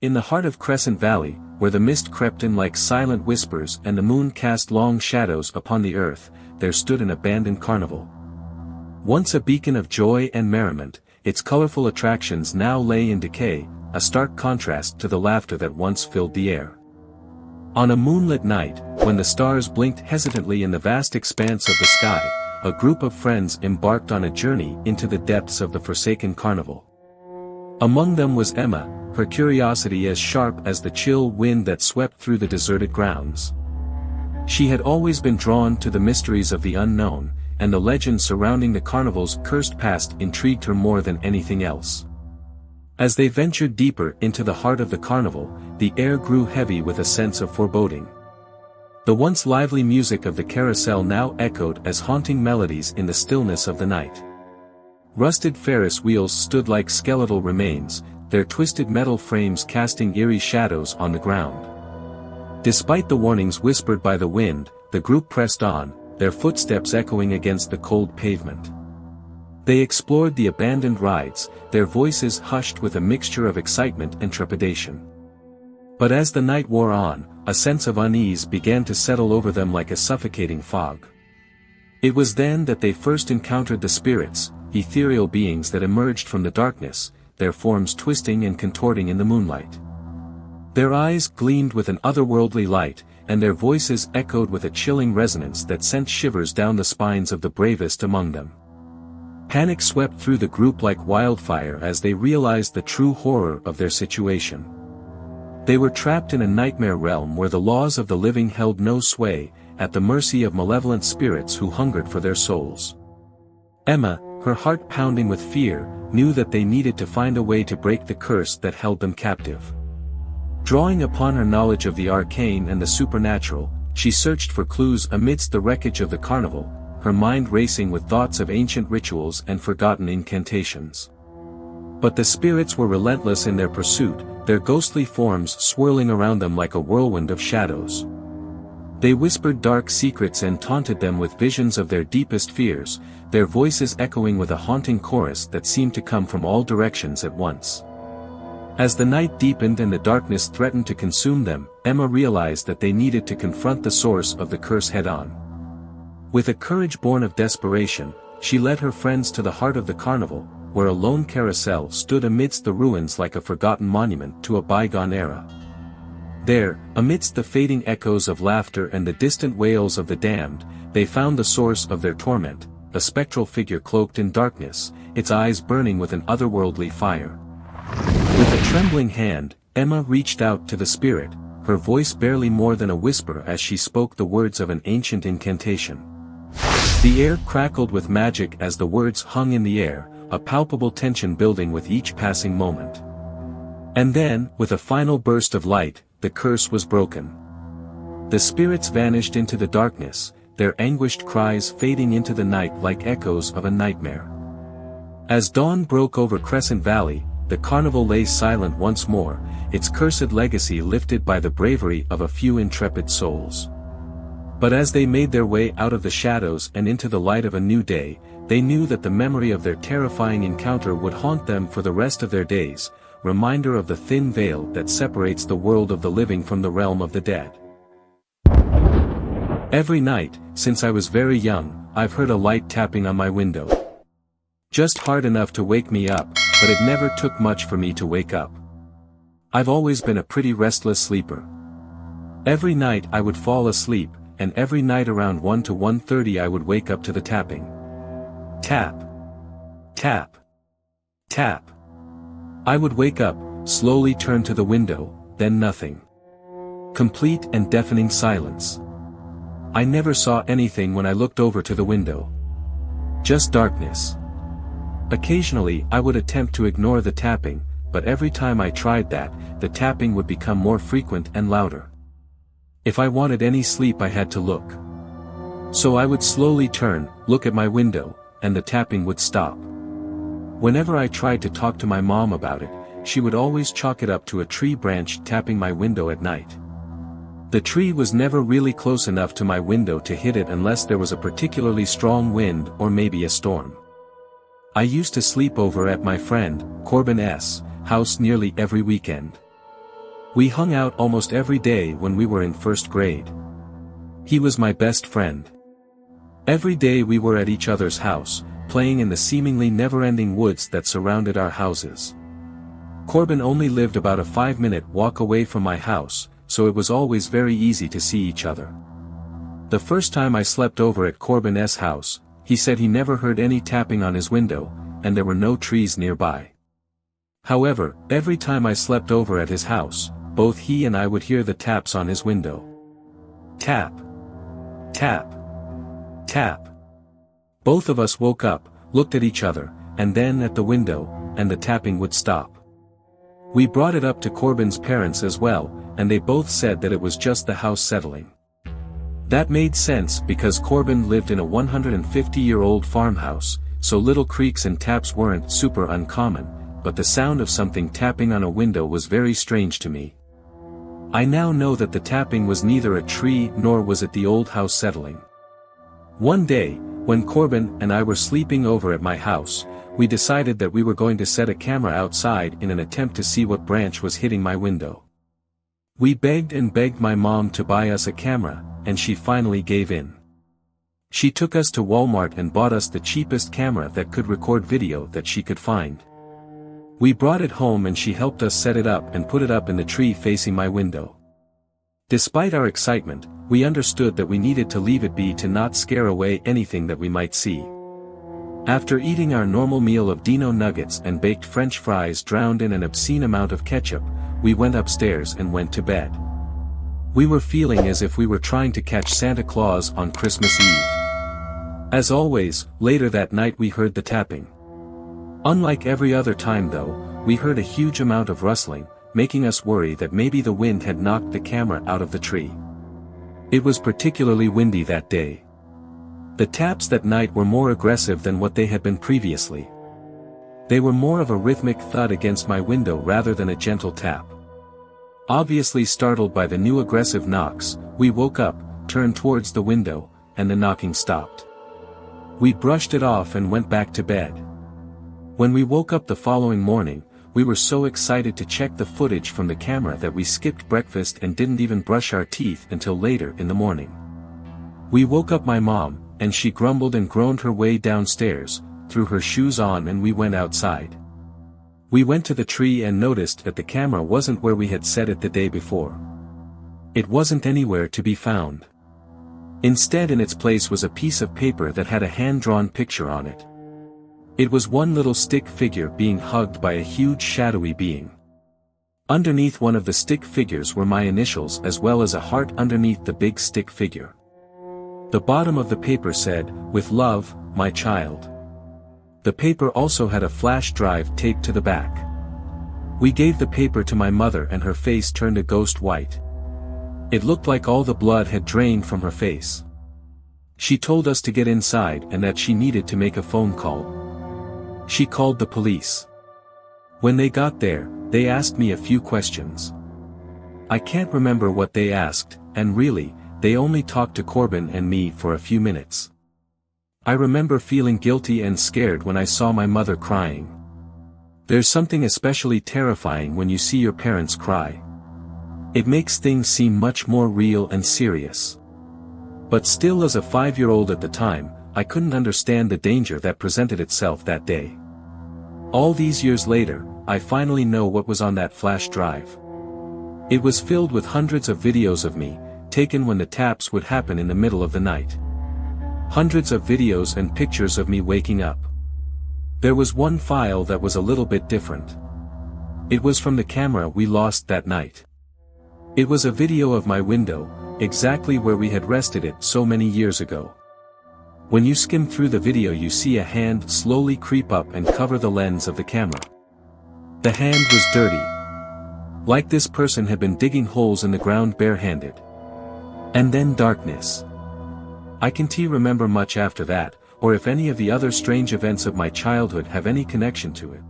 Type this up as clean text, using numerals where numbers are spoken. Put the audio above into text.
In the heart of Crescent Valley, where the mist crept in like silent whispers and the moon cast long shadows upon the earth, there stood an abandoned carnival. Once a beacon of joy and merriment, its colorful attractions now lay in decay, a stark contrast to the laughter that once filled the air. On a moonlit night, when the stars blinked hesitantly in the vast expanse of the sky, a group of friends embarked on a journey into the depths of the forsaken carnival. Among them was Emma, her curiosity as sharp as the chill wind that swept through the deserted grounds. She had always been drawn to the mysteries of the unknown, and the legends surrounding the carnival's cursed past intrigued her more than anything else. As they ventured deeper into the heart of the carnival, the air grew heavy with a sense of foreboding. The once lively music of the carousel now echoed as haunting melodies in the stillness of the night. Rusted Ferris wheels stood like skeletal remains, their twisted metal frames casting eerie shadows on the ground. Despite the warnings whispered by the wind, the group pressed on, their footsteps echoing against the cold pavement. They explored the abandoned rides, their voices hushed with a mixture of excitement and trepidation. But as the night wore on, a sense of unease began to settle over them like a suffocating fog. It was then that they first encountered the spirits, ethereal beings that emerged from the darkness, their forms twisting and contorting in the moonlight. Their eyes gleamed with an otherworldly light, and their voices echoed with a chilling resonance that sent shivers down the spines of the bravest among them. Panic swept through the group like wildfire as they realized the true horror of their situation. They were trapped in a nightmare realm where the laws of the living held no sway, at the mercy of malevolent spirits who hungered for their souls. Emma, her heart pounding with fear, knew that they needed to find a way to break the curse that held them captive. Drawing upon her knowledge of the arcane and the supernatural, she searched for clues amidst the wreckage of the carnival, her mind racing with thoughts of ancient rituals and forgotten incantations. But the spirits were relentless in their pursuit, their ghostly forms swirling around them like a whirlwind of shadows. They whispered dark secrets and taunted them with visions of their deepest fears, their voices echoing with a haunting chorus that seemed to come from all directions at once. As the night deepened and the darkness threatened to consume them, Emma realized that they needed to confront the source of the curse head-on. With a courage born of desperation, she led her friends to the heart of the carnival, where a lone carousel stood amidst the ruins like a forgotten monument to a bygone era. There, amidst the fading echoes of laughter and the distant wails of the damned, they found the source of their torment, a spectral figure cloaked in darkness, its eyes burning with an otherworldly fire. With a trembling hand, Emma reached out to the spirit, her voice barely more than a whisper as she spoke the words of an ancient incantation. The air crackled with magic as the words hung in the air, a palpable tension building with each passing moment. And then, with a final burst of light, the curse was broken. The spirits vanished into the darkness, their anguished cries fading into the night like echoes of a nightmare. As dawn broke over Crescent Valley, the carnival lay silent once more, its cursed legacy lifted by the bravery of a few intrepid souls. But as they made their way out of the shadows and into the light of a new day, they knew that the memory of their terrifying encounter would haunt them for the rest of their days, reminder of the thin veil that separates the world of the living from the realm of the dead. Every night, since I was very young, I've heard a light tapping on my window. Just hard enough to wake me up, but it never took much for me to wake up. I've always been a pretty restless sleeper. Every night I would fall asleep, and every night around 1 to 1:30 I would wake up to the tapping. Tap. Tap. Tap. I would wake up, slowly turn to the window, then nothing. Complete and deafening silence. I never saw anything when I looked over to the window. Just darkness. Occasionally I would attempt to ignore the tapping, but every time I tried that, the tapping would become more frequent and louder. If I wanted any sleep I had to look. So I would slowly turn, look at my window, and the tapping would stop. Whenever I tried to talk to my mom about it, she would always chalk it up to a tree branch tapping my window at night. The tree was never really close enough to my window to hit it unless there was a particularly strong wind or maybe a storm. I used to sleep over at my friend, Corbin's house nearly every weekend. We hung out almost every day when we were in first grade. He was my best friend. Every day we were at each other's house, playing in the seemingly never-ending woods that surrounded our houses. Corbin only lived about a 5-minute walk away from my house, so it was always very easy to see each other. The first time I slept over at Corbin's house, he said he never heard any tapping on his window, and there were no trees nearby. However, every time I slept over at his house, both he and I would hear the taps on his window. Tap. Tap. Tap. Both of us woke up, looked at each other, and then at the window, and the tapping would stop. We brought it up to Corbin's parents as well, and they both said that it was just the house settling. That made sense because Corbin lived in a 150-year-old farmhouse, so little creaks and taps weren't super uncommon, but the sound of something tapping on a window was very strange to me. I now know that the tapping was neither a tree nor was it the old house settling. One day, when Corbin and I were sleeping over at my house, we decided that we were going to set a camera outside in an attempt to see what branch was hitting my window. We begged and begged my mom to buy us a camera, and she finally gave in. She took us to Walmart and bought us the cheapest camera that could record video that she could find. We brought it home and she helped us set it up and put it up in the tree facing my window. Despite our excitement, we understood that we needed to leave it be to not scare away anything that we might see. After eating our normal meal of Dino nuggets and baked French fries drowned in an obscene amount of ketchup, we went upstairs and went to bed. We were feeling as if we were trying to catch Santa Claus on Christmas Eve. As always, later that night we heard the tapping. Unlike every other time though, we heard a huge amount of rustling, making us worry that maybe the wind had knocked the camera out of the tree. It was particularly windy that day. The taps that night were more aggressive than what they had been previously. They were more of a rhythmic thud against my window rather than a gentle tap. Obviously startled by the new aggressive knocks, we woke up, turned towards the window, and the knocking stopped. We brushed it off and went back to bed. When we woke up the following morning, we were so excited to check the footage from the camera that we skipped breakfast and didn't even brush our teeth until later in the morning. We woke up my mom, and she grumbled and groaned her way downstairs, threw her shoes on and we went outside. We went to the tree and noticed that the camera wasn't where we had set it the day before. It wasn't anywhere to be found. Instead in its place was a piece of paper that had a hand-drawn picture on it. It was one little stick figure being hugged by a huge shadowy being. Underneath one of the stick figures were my initials as well as a heart underneath the big stick figure. The bottom of the paper said, "With love, my child." The paper also had a flash drive taped to the back. We gave the paper to my mother and her face turned a ghost white. It looked like all the blood had drained from her face. She told us to get inside and that she needed to make a phone call. She called the police. When they got there, they asked me a few questions. I can't remember what they asked, and really, they only talked to Corbin and me for a few minutes. I remember feeling guilty and scared when I saw my mother crying. There's something especially terrifying when you see your parents cry. It makes things seem much more real and serious. But still, as a 5-year-old at the time, I couldn't understand the danger that presented itself that day. All these years later, I finally know what was on that flash drive. It was filled with hundreds of videos of me, taken when the taps would happen in the middle of the night. Hundreds of videos and pictures of me waking up. There was one file that was a little bit different. It was from the camera we lost that night. It was a video of my window, exactly where we had rested it so many years ago. When you skim through the video you see a hand slowly creep up and cover the lens of the camera. The hand was dirty. Like this person had been digging holes in the ground barehanded. And then darkness. I can't remember much after that, or if any of the other strange events of my childhood have any connection to it.